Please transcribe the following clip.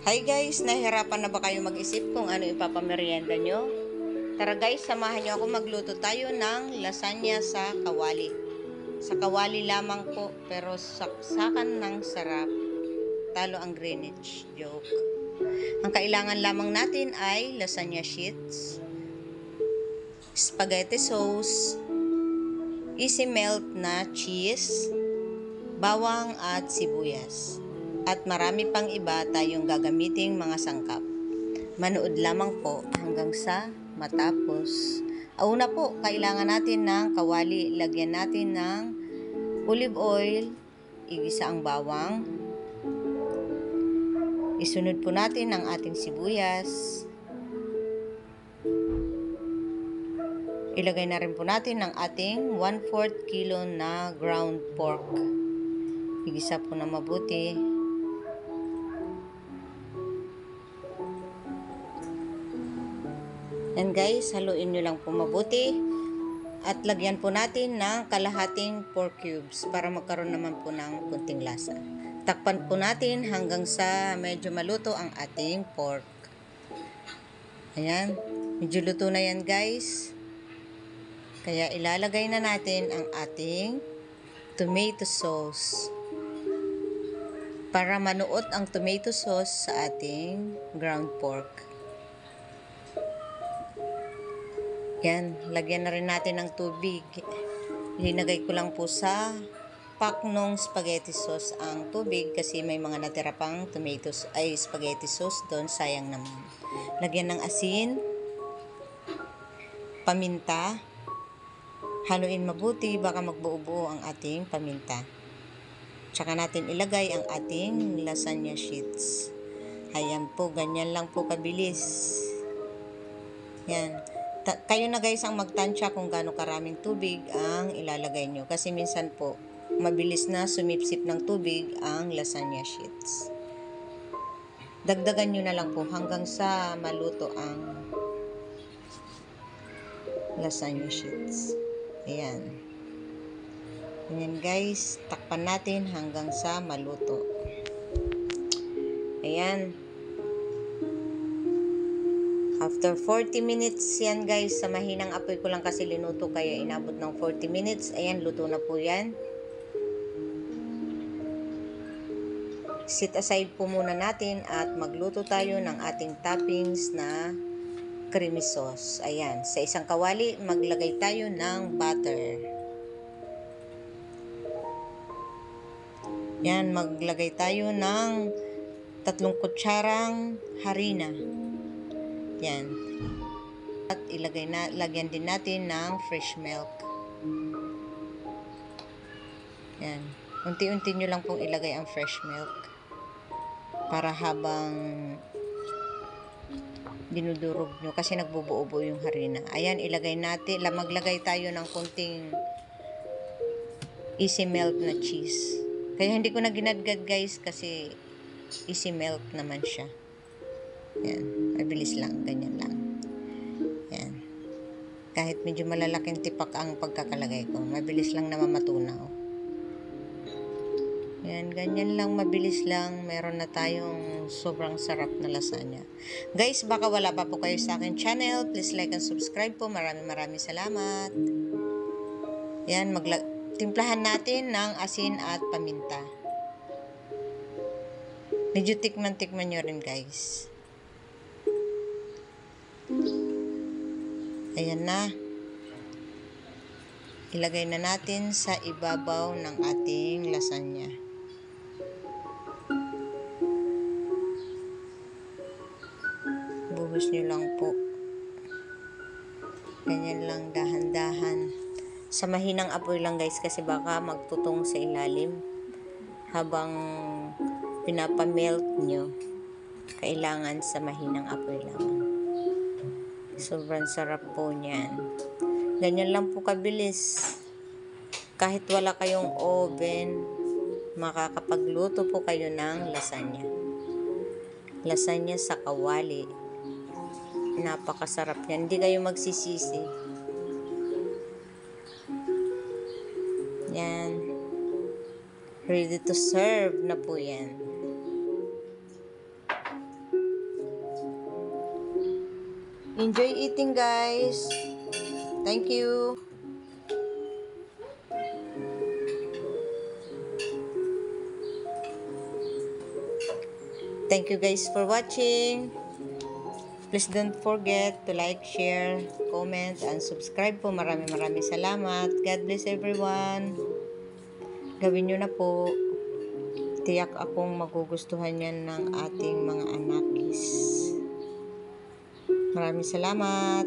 Hi guys, nahihirapan na ba kayo mag-isip kung ano ipapamerienda nyo? Tara guys, samahan nyo ako magluto tayo ng lasagna sa kawali. Sa kawali lamang po, pero saksakan ng sarap. Talo ang Greenwich. Joke. Ang kailangan lamang natin ay lasagna sheets, spaghetti sauce, easy melt na cheese, bawang at sibuyas. At marami pang iba tayong gagamiting mga sangkap. Manood lamang po hanggang sa matapos. Una po, kailangan natin ng kawali. Lagyan natin ng olive oil, igisa ang bawang. Isunod po natin ang ating sibuyas. Ilagay na rin po natin ang ating 1/4 kilo na ground pork. Igisa po na mabuti. Yan guys, haluin nyo lang po mabuti. At lagyan po natin ng kalahating pork cubes para magkaroon naman po ng kunting lasa. Takpan po natin hanggang sa medyo maluto ang ating pork. Ayan, medyo luto na yan guys. Kaya ilalagay na natin ang ating tomato sauce. Para manuot ang tomato sauce sa ating ground pork. Yan, lagyan na rin natin ng tubig. Linagay ko lang po sa pack ng spaghetti sauce ang tubig kasi may mga natira pang tomatoes ay spaghetti sauce doon, sayang naman. Lagyan ng asin, paminta, haluin mabuti baka magbuo-buo ang ating paminta. Tsaka natin ilagay ang ating lasagna sheets. Ayan po, ganyan lang po kabilis. Yan. Kayo na guys ang magtansya kung gaano karaming tubig ang ilalagay nyo. Kasi minsan po, mabilis na sumipsip ng tubig ang lasagna sheets. Dagdagan nyo na lang po hanggang sa maluto ang lasagna sheets. Ayan. Ayan guys, takpan natin hanggang sa maluto. Ayan. After 40 minutes yan guys, sa mahinang apoy ko lang kasi linuto kaya inabot ng 40 minutes. Ayan, luto na po yan. Sit aside po muna natin at magluto tayo ng ating toppings na creamy sauce. Ayan, sa isang kawali maglagay tayo ng butter. Yan, maglagay tayo ng 3 kutsarang harina. Yan. At lagyan din natin ng fresh milk. Yan. Unti-unti nyo lang pong ilagay ang fresh milk. Para habang dinudurog nyo kasi nagbubuo-buo yung harina. Ayan, maglagay tayo ng kunting easy melt na cheese. Kaya hindi ko na ginadgad guys kasi easy melt naman siya. Yan, mabilis lang, ganyan lang. Yan. Kahit medyo malalaking tipak ang pagkakalagay ko, mabilis lang naman matunaw. Yan, ganyan lang, mabilis lang. Meron na tayong sobrang sarap na lasagna. Guys, baka wala pa po kayo sa akin channel, please like and subscribe po. Maraming salamat. Yan, timplahan natin ng asin at paminta. Medyo tikman-tikman nyo rin guys. Ayan na. Ilagay na natin sa ibabaw ng ating lasagna. Buhos nyo lang po. Ganyan lang, dahan-dahan. Sa mahinang apoy lang guys kasi baka magtutong sa ilalim. Habang pinapamelt nyo, kailangan sa mahinang apoy lang. Sobrang sarap po niyan. Ganyan lang po kabilis. Kahit wala kayong oven, makakapagluto po kayo ng lasagna. Lasagna sa kawali. Napakasarap yan. Hindi kayo magsisisi. Yan. Ready to serve na po yan. Enjoy eating, guys. Thank you. Thank you guys for watching. Please don't forget to like, share, comment, and subscribe po. Maraming salamat. God bless everyone. Gawin nyo na po. Tiyak akong magugustuhan yan ng ating mga anakis. Maraming salamat.